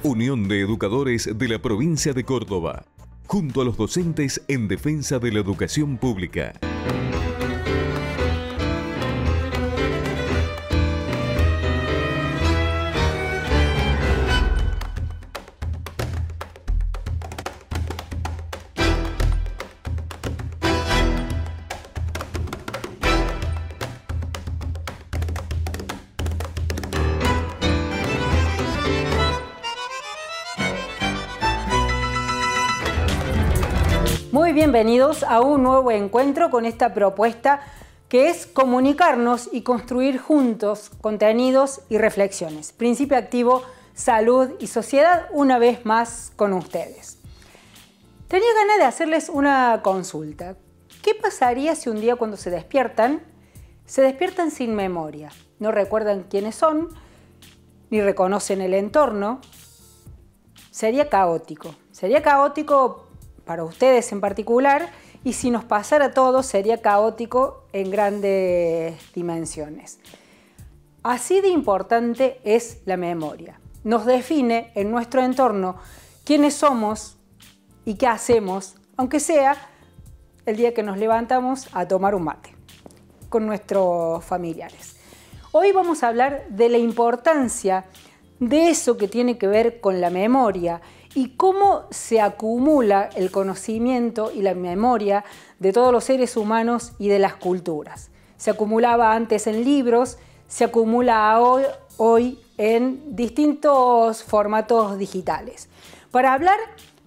Unión de Educadores de la Provincia de Córdoba, junto a los docentes en defensa de la educación pública. Muy bienvenidos a un nuevo encuentro con esta propuesta que es comunicarnos y construir juntos contenidos y reflexiones. Principio Activo, Salud y Sociedad, una vez más con ustedes. Tenía ganas de hacerles una consulta. ¿Qué pasaría si un día cuando se despiertan sin memoria? No recuerdan quiénes son, ni reconocen el entorno. Sería caótico. Sería caótico para ustedes en particular, y si nos pasara a todos sería caótico en grandes dimensiones. Así de importante es la memoria. Nos define en nuestro entorno quiénes somos y qué hacemos, aunque sea el día que nos levantamos a tomar un mate con nuestros familiares. Hoy vamos a hablar de la importancia de eso que tiene que ver con la memoria y cómo se acumula el conocimiento y la memoria de todos los seres humanos y de las culturas. Se acumulaba antes en libros, se acumula hoy en distintos formatos digitales. Para hablar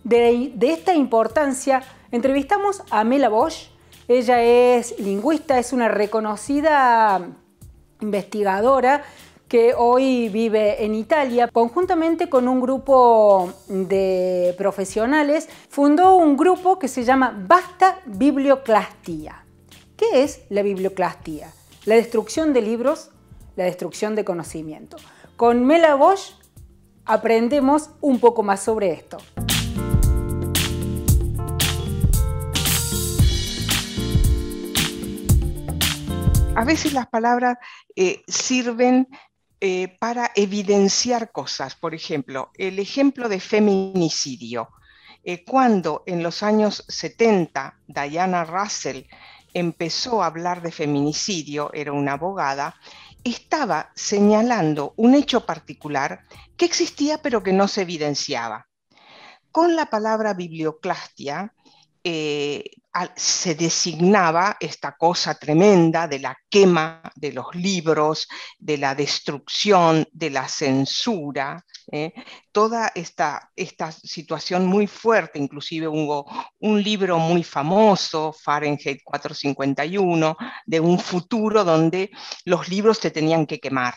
de esta importancia, entrevistamos a Mela Bosch. Ella es lingüista, es una reconocida investigadora que hoy vive en Italia. Conjuntamente con un grupo de profesionales, fundó un grupo que se llama Basta Biblioclastia. ¿Qué es la biblioclastia? La destrucción de libros, la destrucción de conocimiento. Con Mela Bosch aprendemos un poco más sobre esto. A veces las palabras sirven para evidenciar cosas. Por ejemplo, el ejemplo de feminicidio. Cuando en los años 70 Diana Russell empezó a hablar de feminicidio, era una abogada, estaba señalando un hecho particular que existía pero que no se evidenciaba. Con la palabra biblioclastia se designaba esta cosa tremenda de la quema de los libros, de la destrucción, de la censura, toda esta situación muy fuerte. Inclusive hubo un libro muy famoso, Fahrenheit 451, de un futuro donde los libros se tenían que quemar.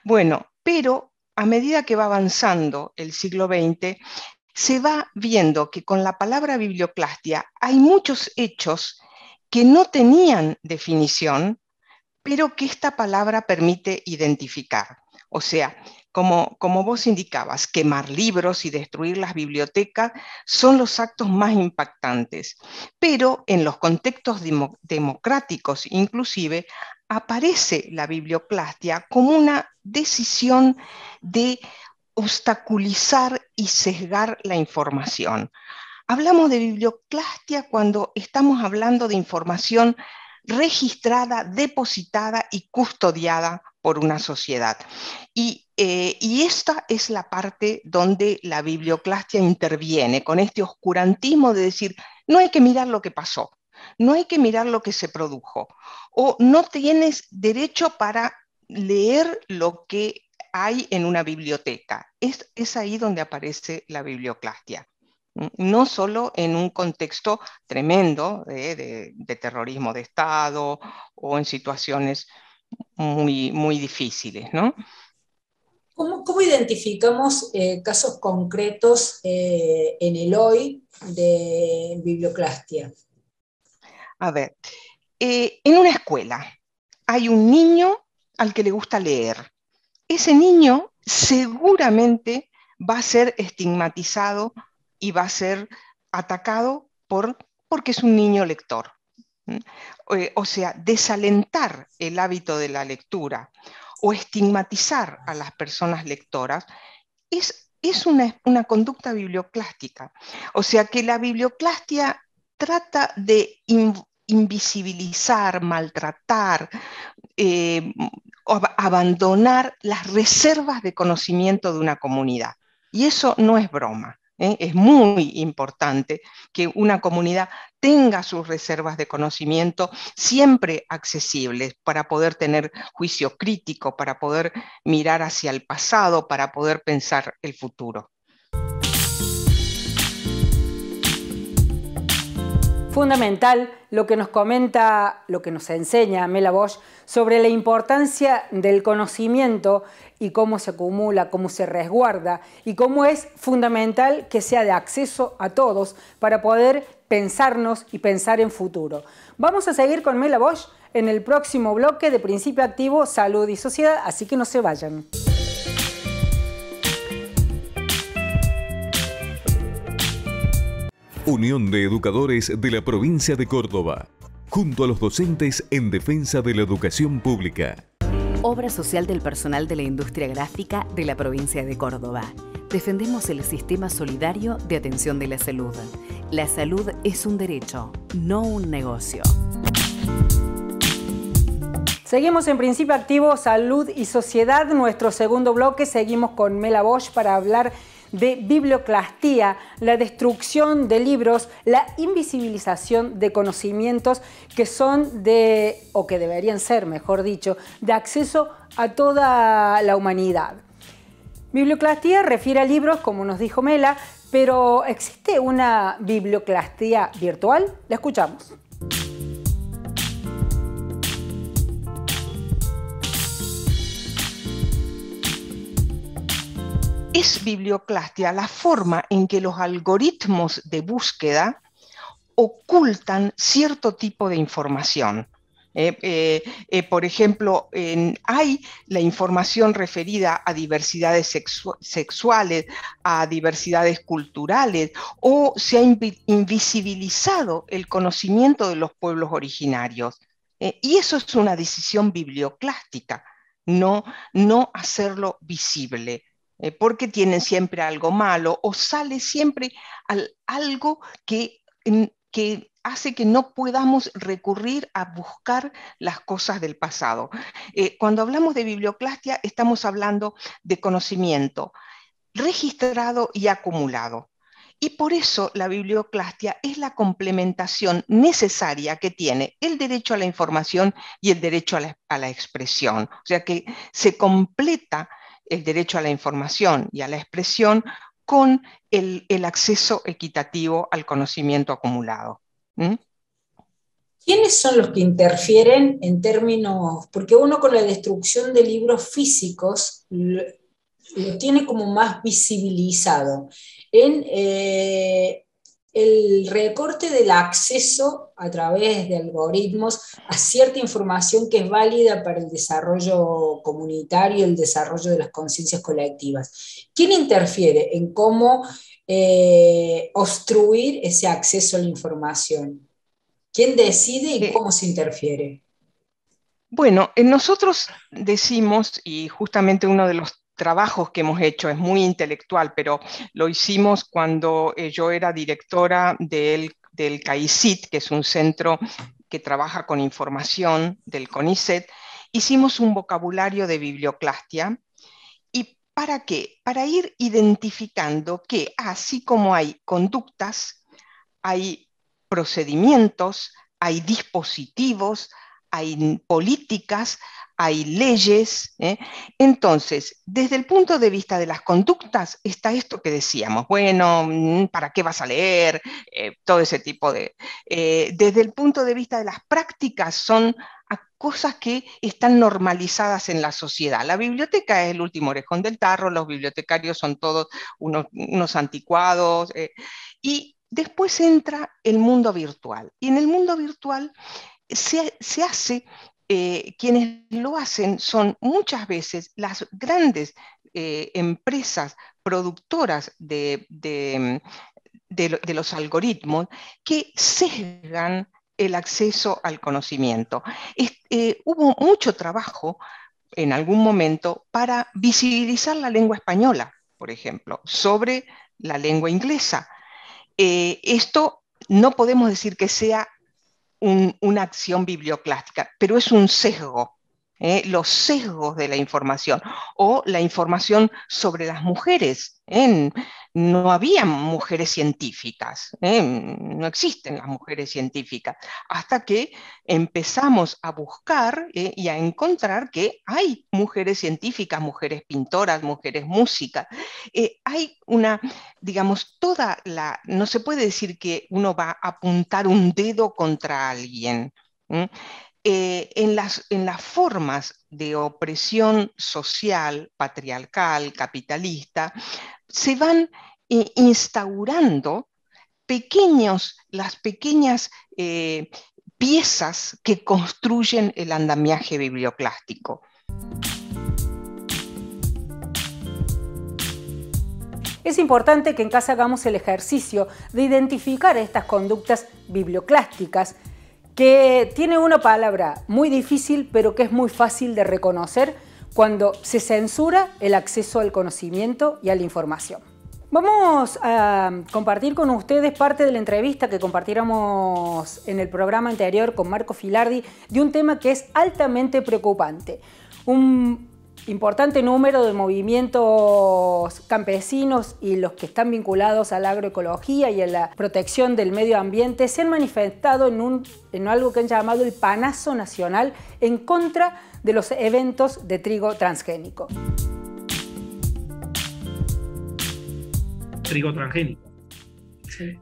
Bueno, pero a medida que va avanzando el siglo XX, se va viendo que con la palabra biblioclastia hay muchos hechos que no tenían definición, pero que esta palabra permite identificar. O sea, como vos indicabas, quemar libros y destruir las bibliotecas son los actos más impactantes, pero en los contextos democráticos inclusive aparece la biblioclastia como una decisión de obstaculizar y sesgar la información. Hablamos de biblioclastia cuando estamos hablando de información registrada, depositada y custodiada por una sociedad. Y esta es la parte donde la biblioclastia interviene, con este oscurantismo de decir, no hay que mirar lo que pasó, no hay que mirar lo que se produjo, o no tienes derecho para leer lo que hay en una biblioteca. Es ahí donde aparece la biblioclastia. No solo en un contexto tremendo de terrorismo de Estado o en situaciones muy difíciles, ¿no? ¿Cómo identificamos casos concretos en el hoy de biblioclastia? A ver, en una escuela hay un niño al que le gusta leer. Ese niño seguramente va a ser estigmatizado y va a ser atacado porque es un niño lector. O sea, desalentar el hábito de la lectura o estigmatizar a las personas lectoras es es una conducta biblioclástica. O sea que la biblioclastia trata de invisibilizar, maltratar, abandonar las reservas de conocimiento de una comunidad. Y eso no es broma. Es muy importante que una comunidad tenga sus reservas de conocimiento siempre accesibles para poder tener juicio crítico, para poder mirar hacia el pasado, para poder pensar el futuro. Fundamental lo que nos comenta, lo que nos enseña Mela Bosch sobre la importancia del conocimiento y cómo se acumula, cómo se resguarda y cómo es fundamental que sea de acceso a todos para poder pensarnos y pensar en futuro. Vamos a seguir con Mela Bosch en el próximo bloque de Principio Activo, Salud y Sociedad, así que no se vayan. Unión de Educadores de la Provincia de Córdoba, junto a los docentes en defensa de la educación pública. Obra social del personal de la industria gráfica de la provincia de Córdoba. Defendemos el sistema solidario de atención de la salud. La salud es un derecho, no un negocio. Seguimos en Principio Activo, Salud y Sociedad. Nuestro segundo bloque, seguimos con Mela Bosch para hablar de biblioclastía, la destrucción de libros, la invisibilización de conocimientos que son de, o que deberían ser, mejor dicho, de acceso a toda la humanidad. Biblioclastía refiere a libros, como nos dijo Mela, pero ¿existe una biblioclastía virtual? La escuchamos. Es biblioclastia la forma en que los algoritmos de búsqueda ocultan cierto tipo de información. Por ejemplo, hay la información referida a diversidades sexuales, a diversidades culturales, o se ha invisibilizado el conocimiento de los pueblos originarios. Y eso es una decisión biblioclástica, no hacerlo visible. Porque tienen siempre algo malo o sale siempre algo que hace que no podamos recurrir a buscar las cosas del pasado. Cuando hablamos de biblioclastia estamos hablando de conocimiento registrado y acumulado. Y por eso la biblioclastia es la complementación necesaria que tiene el derecho a la información y el derecho a la expresión. O sea que se completa el derecho a la información y a la expresión con el acceso equitativo al conocimiento acumulado. ¿Quiénes son los que interfieren en términos? Porque uno con la destrucción de libros físicos lo tiene como más visibilizado. En el recorte del acceso a través de algoritmos a cierta información que es válida para el desarrollo comunitario y el desarrollo de las conciencias colectivas. ¿Quién interfiere en cómo obstruir ese acceso a la información? ¿Quién decide y cómo se interfiere? Bueno, nosotros decimos, y justamente uno de los trabajos que hemos hecho es muy intelectual, pero lo hicimos cuando yo era directora del CAICIT, que es un centro que trabaja con información del CONICET. Hicimos un vocabulario de biblioclastia. ¿Y para qué? Para ir identificando que así como hay conductas, hay procedimientos, hay dispositivos, hay políticas, hay leyes. Entonces, desde el punto de vista de las conductas, está esto que decíamos, bueno, ¿para qué vas a leer? Todo ese tipo de... desde el punto de vista de las prácticas, son cosas que están normalizadas en la sociedad. La biblioteca es el último orejón del tarro, los bibliotecarios son todos unos anticuados, y después entra el mundo virtual. Y en el mundo virtual se hace... quienes lo hacen son muchas veces las grandes empresas productoras de los algoritmos que sesgan el acceso al conocimiento. Hubo mucho trabajo en algún momento para visibilizar la lengua española, por ejemplo, sobre la lengua inglesa. Esto no podemos decir que sea una acción biblioclástica, pero es un sesgo. Los sesgos de la información o la información sobre las mujeres. No había mujeres científicas, no existen las mujeres científicas, hasta que empezamos a buscar y a encontrar que hay mujeres científicas, mujeres pintoras, mujeres músicas. Hay digamos, no se puede decir que uno va a apuntar un dedo contra alguien. En las formas de opresión social, patriarcal, capitalista, se van instaurando las pequeñas piezas que construyen el andamiaje biblioclástico. Es importante que en casa hagamos el ejercicio de identificar estas conductas biblioclásticas, que tiene una palabra muy difícil, pero que es muy fácil de reconocer cuando se censura el acceso al conocimiento y a la información. Vamos a compartir con ustedes parte de la entrevista que compartiéramos en el programa anterior con Marco Filardi de un tema que es altamente preocupante. Un importante número de movimientos campesinos y los que están vinculados a la agroecología y a la protección del medio ambiente se han manifestado en algo que han llamado el panazo nacional en contra de los eventos de trigo transgénico. Trigo transgénico. Sí.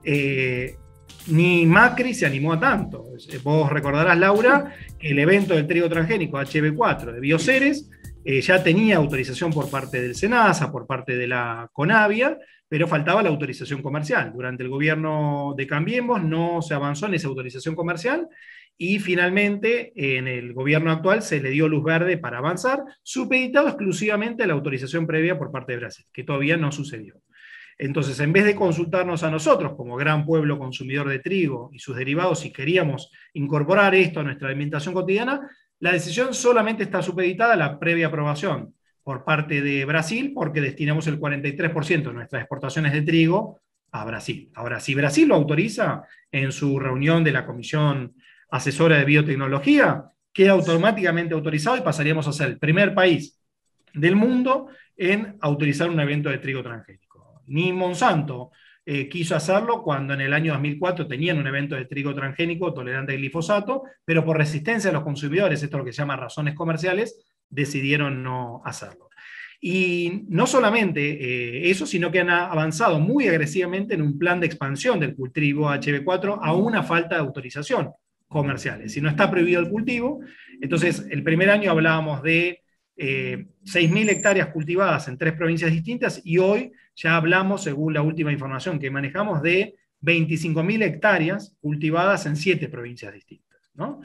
Ni Macri se animó a tanto. Vos recordarás, Laura, que el evento del trigo transgénico HB4 de Bioceres ya tenía autorización por parte del SENASA, por parte de la CONAVIA, pero faltaba la autorización comercial. Durante el gobierno de Cambiemos no se avanzó en esa autorización comercial y finalmente en el gobierno actual se le dio luz verde para avanzar, supeditado exclusivamente a la autorización previa por parte de Brasil, que todavía no sucedió. Entonces, en vez de consultarnos a nosotros como gran pueblo consumidor de trigo y sus derivados, si queríamos incorporar esto a nuestra alimentación cotidiana, la decisión solamente está supeditada a la previa aprobación por parte de Brasil, porque destinamos el 43% de nuestras exportaciones de trigo a Brasil. Ahora, si Brasil lo autoriza en su reunión de la Comisión Asesora de Biotecnología, queda automáticamente autorizado y pasaríamos a ser el primer país del mundo en autorizar un evento de trigo transgénico. Ni Monsanto quiso hacerlo cuando en el año 2004 tenían un evento de trigo transgénico tolerante al glifosato, pero por resistencia de los consumidores, esto es lo que se llama razones comerciales, decidieron no hacerlo. Y no solamente eso, sino que han avanzado muy agresivamente en un plan de expansión del cultivo HB4 a una falta de autorización comerciales. Si no está prohibido el cultivo, entonces el primer año hablábamos de 6.000 hectáreas cultivadas en 3 provincias distintas y hoy ya hablamos, según la última información que manejamos, de 25.000 hectáreas cultivadas en 7 provincias distintas, ¿no?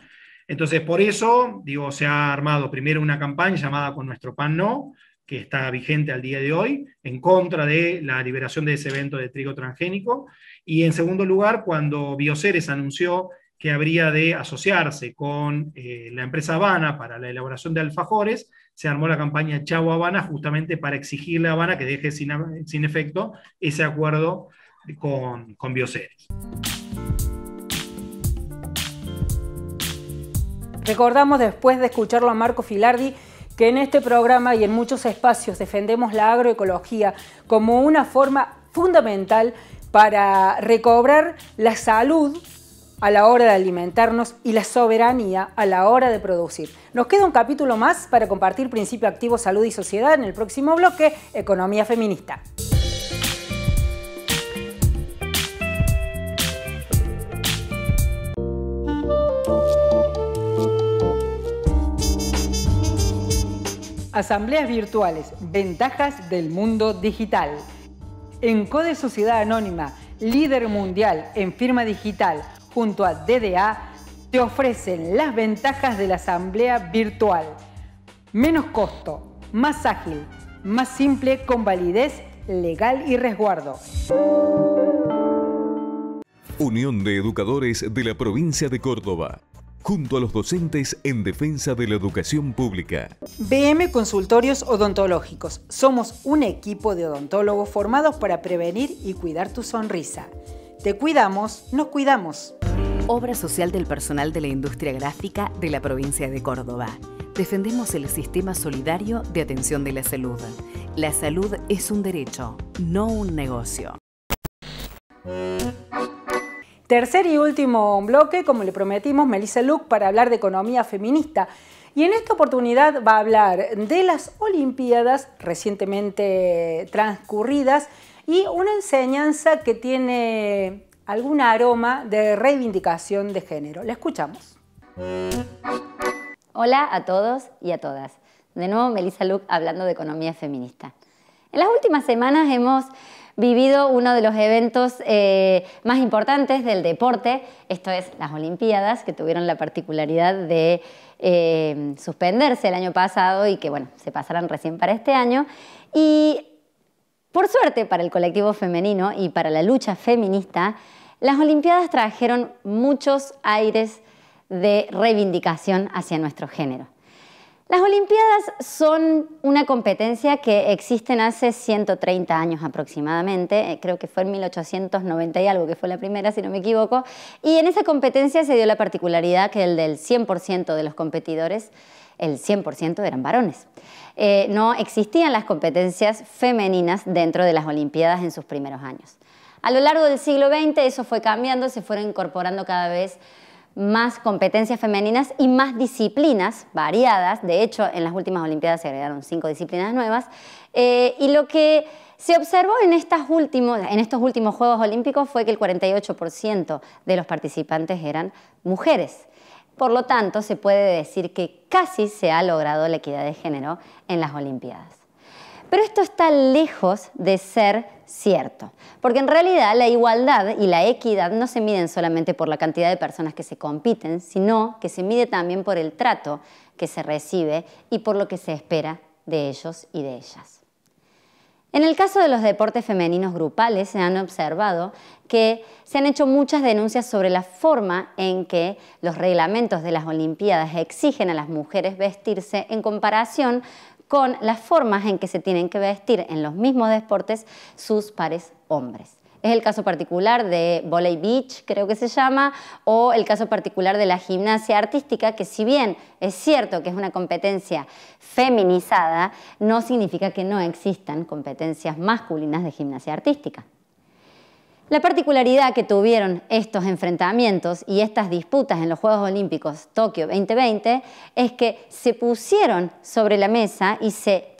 Entonces, por eso, digo, se ha armado primero una campaña llamada Con Nuestro Pan No, que está vigente al día de hoy, en contra de la liberación de ese evento de trigo transgénico, y en segundo lugar, cuando Bioceres anunció que habría de asociarse con la empresa Habana para la elaboración de alfajores, se armó la campaña Chau Habana justamente para exigirle a Habana que deje sin efecto ese acuerdo con Bioceres. Recordamos, después de escucharlo a Marco Filardi, que en este programa y en muchos espacios defendemos la agroecología como una forma fundamental para recobrar la salud a la hora de alimentarnos y la soberanía a la hora de producir. Nos queda un capítulo más para compartir Principio Activo, Salud y Sociedad en el próximo bloque, Economía Feminista. Asambleas virtuales, ventajas del mundo digital. En Code Sociedad Anónima, líder mundial en firma digital, junto a DDA, te ofrecen las ventajas de la asamblea virtual. Menos costo, más ágil, más simple, con validez legal y resguardo. Unión de Educadores de la Provincia de Córdoba. junto a los docentes en defensa de la educación pública. BM Consultorios Odontológicos. Somos un equipo de odontólogos formados para prevenir y cuidar tu sonrisa. Te cuidamos, nos cuidamos. Obra social del personal de la industria gráfica de la provincia de Córdoba. Defendemos el sistema solidario de atención de la salud. La salud es un derecho, no un negocio. Tercer y último bloque, como le prometimos, Melissa Luc para hablar de economía feminista. Y en esta oportunidad va a hablar de las Olimpiadas recientemente transcurridas y una enseñanza que tiene algún aroma de reivindicación de género. La escuchamos. Hola a todos y a todas. De nuevo Melissa Luc hablando de economía feminista. En las últimas semanas hemos vivido uno de los eventos más importantes del deporte, esto es las Olimpiadas, que tuvieron la particularidad de suspenderse el año pasado y que bueno, se pasaran recién para este año. Y por suerte para el colectivo femenino y para la lucha feminista, las Olimpiadas trajeron muchos aires de reivindicación hacia nuestro género. Las Olimpiadas son una competencia que existen hace 130 años aproximadamente, creo que fue en 1890 y algo, que fue la primera, si no me equivoco, y en esa competencia se dio la particularidad que el del 100% de los competidores, el 100% eran varones. No existían las competencias femeninas dentro de las Olimpiadas en sus primeros años. A lo largo del siglo XX eso fue cambiando, se fueron incorporando cada vez más competencias femeninas y más disciplinas variadas. De hecho, en las últimas Olimpiadas se agregaron 5 disciplinas nuevas. Y lo que se observó en estos últimos Juegos Olímpicos fue que el 48% de los participantes eran mujeres. Por lo tanto, se puede decir que casi se ha logrado la equidad de género en las Olimpiadas. Pero esto está lejos de ser cierto, porque en realidad la igualdad y la equidad no se miden solamente por la cantidad de personas que se compiten, sino que se mide también por el trato que se recibe y por lo que se espera de ellos y de ellas. En el caso de los deportes femeninos grupales se han observado que se han hecho muchas denuncias sobre la forma en que los reglamentos de las Olimpiadas exigen a las mujeres vestirse en comparación con las formas en que se tienen que vestir en los mismos deportes sus pares hombres. Es el caso particular de Volley Beach, creo que se llama, o el caso particular de la gimnasia artística, que si bien es cierto que es una competencia feminizada, no significa que no existan competencias masculinas de gimnasia artística. La particularidad que tuvieron estos enfrentamientos y estas disputas en los Juegos Olímpicos Tokio 2020 es que se pusieron sobre la mesa y se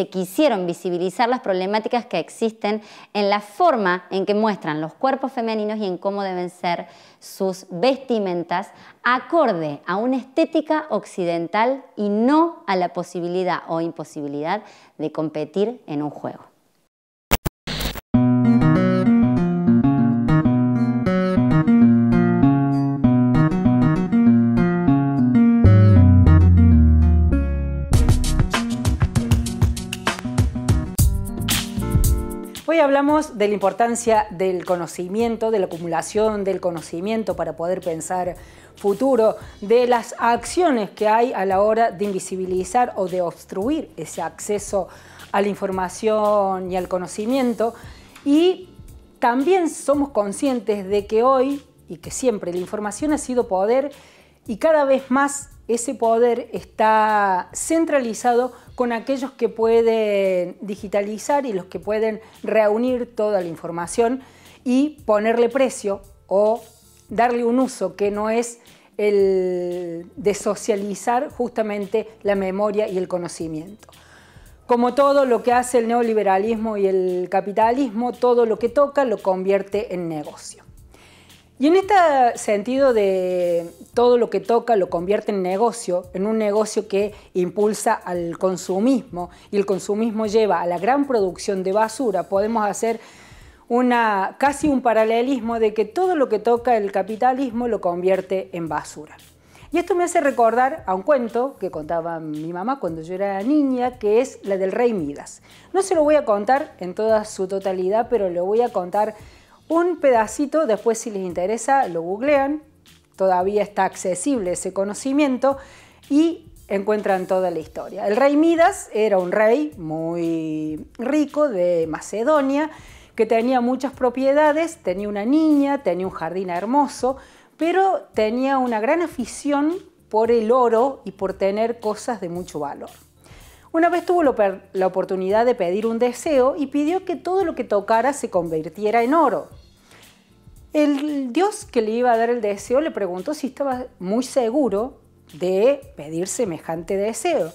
quisieron visibilizar las problemáticas que existen en la forma en que muestran los cuerpos femeninos y en cómo deben ser sus vestimentas acorde a una estética occidental y no a la posibilidad o imposibilidad de competir en un juego. Hoy hablamos de la importancia del conocimiento, de la acumulación del conocimiento para poder pensar futuro, de las acciones que hay a la hora de invisibilizar o de obstruir ese acceso a la información y al conocimiento. Y también somos conscientes de que hoy, y que siempre, la información ha sido poder y cada vez más ese poder está centralizado con aquellos que pueden digitalizar y los que pueden reunir toda la información y ponerle precio o darle un uso que no es el de socializar justamente la memoria y el conocimiento. Como todo lo que hace el neoliberalismo y el capitalismo, todo lo que toca lo convierte en negocio. Y en este sentido de todo lo que toca lo convierte en un negocio que impulsa al consumismo, y el consumismo lleva a la gran producción de basura, podemos hacer casi un paralelismo de que todo lo que toca el capitalismo lo convierte en basura. Y esto me hace recordar a un cuento que contaba mi mamá cuando yo era niña, que es la del Rey Midas. No se lo voy a contar en toda su totalidad, pero le voy a contar un pedacito, después si les interesa lo googlean, todavía está accesible ese conocimiento y encuentran toda la historia. El rey Midas era un rey muy rico de Macedonia, que tenía muchas propiedades, tenía una niña, tenía un jardín hermoso, pero tenía una gran afición por el oro y por tener cosas de mucho valor. Una vez tuvo la oportunidad de pedir un deseo y pidió que todo lo que tocara se convirtiera en oro. El dios que le iba a dar el deseo le preguntó si estaba muy seguro de pedir semejante deseo.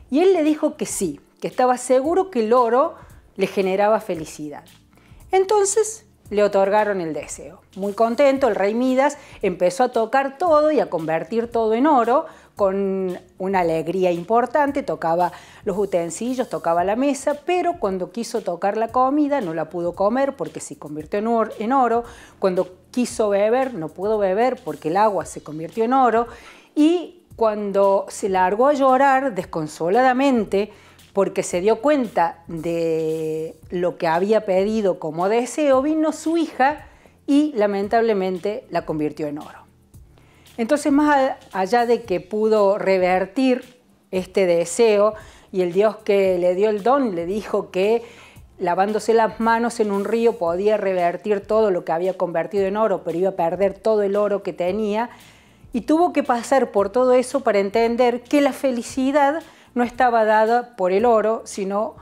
Y él le dijo que sí, que estaba seguro que el oro le generaba felicidad. Entonces le otorgaron el deseo. Muy contento, el rey Midas empezó a tocar todo y a convertir todo en oro con una alegría importante. Tocaba los utensilios, tocaba la mesa, pero cuando quiso tocar la comida no la pudo comer porque se convirtió en oro. Cuando quiso beber no pudo beber porque el agua se convirtió en oro. Y cuando se largó a llorar desconsoladamente porque se dio cuenta de lo que había pedido como deseo, vino su hija y lamentablemente la convirtió en oro. Entonces, más allá de que pudo revertir este deseo y el Dios que le dio el don le dijo que lavándose las manos en un río podía revertir todo lo que había convertido en oro, pero iba a perder todo el oro que tenía, y tuvo que pasar por todo eso para entender que la felicidad no estaba dada por el oro, sino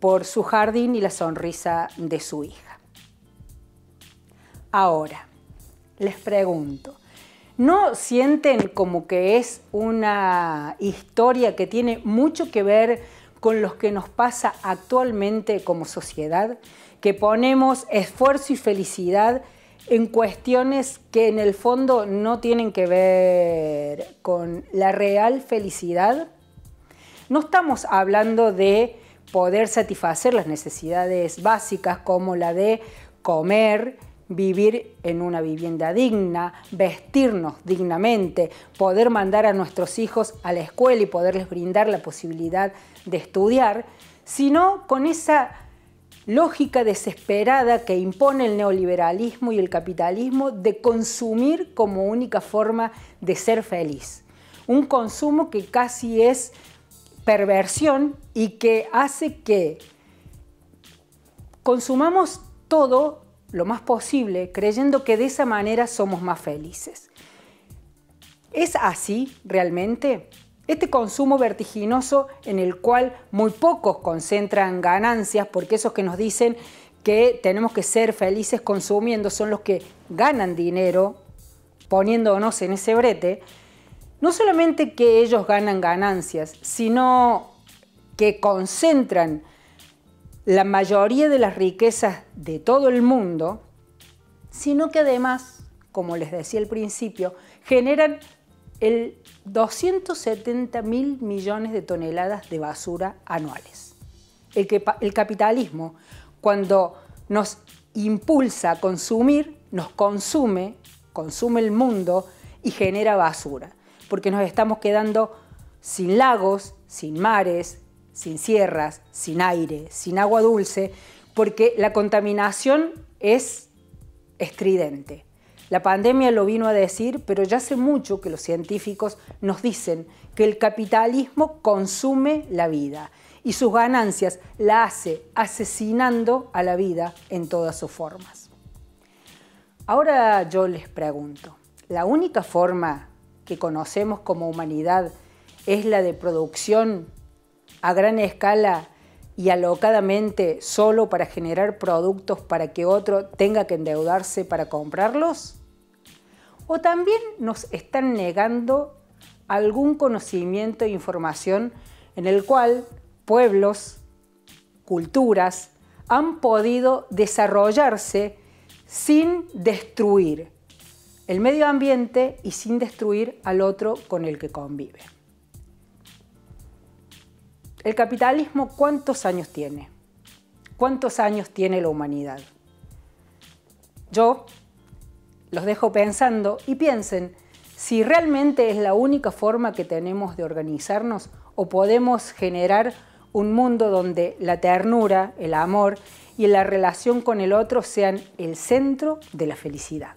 por su jardín y la sonrisa de su hija. Ahora, les pregunto, ¿no sienten como que es una historia que tiene mucho que ver con lo que nos pasa actualmente como sociedad? Que ponemos esfuerzo y felicidad en cuestiones que en el fondo no tienen que ver con la real felicidad. No estamos hablando de poder satisfacer las necesidades básicas como la de comer, vivir en una vivienda digna, vestirnos dignamente, poder mandar a nuestros hijos a la escuela y poderles brindar la posibilidad de estudiar, sino con esa lógica desesperada que impone el neoliberalismo y el capitalismo de consumir como única forma de ser feliz. Un consumo que casi es perversión y que hace que consumamos todo lo más posible creyendo que de esa manera somos más felices. ¿Es así realmente? Este consumo vertiginoso en el cual muy pocos concentran ganancias, porque esos que nos dicen que tenemos que ser felices consumiendo son los que ganan dinero poniéndonos en ese brete, no solamente que ellos ganan ganancias, sino que concentran la mayoría de las riquezas de todo el mundo, sino que además, como les decía al principio, generan el 270.000 millones de toneladas de basura anuales. El capitalismo, cuando nos impulsa a consumir, nos consume el mundo y genera basura, porque nos estamos quedando sin lagos, sin mares, sin sierras, sin aire, sin agua dulce, porque la contaminación es estridente. La pandemia lo vino a decir, pero ya hace mucho que los científicos nos dicen que el capitalismo consume la vida y sus ganancias la hace asesinando a la vida en todas sus formas. Ahora yo les pregunto, ¿la única forma que conocemos como humanidad es la de producción a gran escala y alocadamente solo para generar productos para que otro tenga que endeudarse para comprarlos? ¿O también nos están negando algún conocimiento e información en el cual pueblos, culturas han podido desarrollarse sin destruir el medio ambiente y sin destruir al otro con el que convive? ¿El capitalismo cuántos años tiene? ¿Cuántos años tiene la humanidad? Yo los dejo pensando y piensen si realmente es la única forma que tenemos de organizarnos o podemos generar un mundo donde la ternura, el amor y la relación con el otro sean el centro de la felicidad.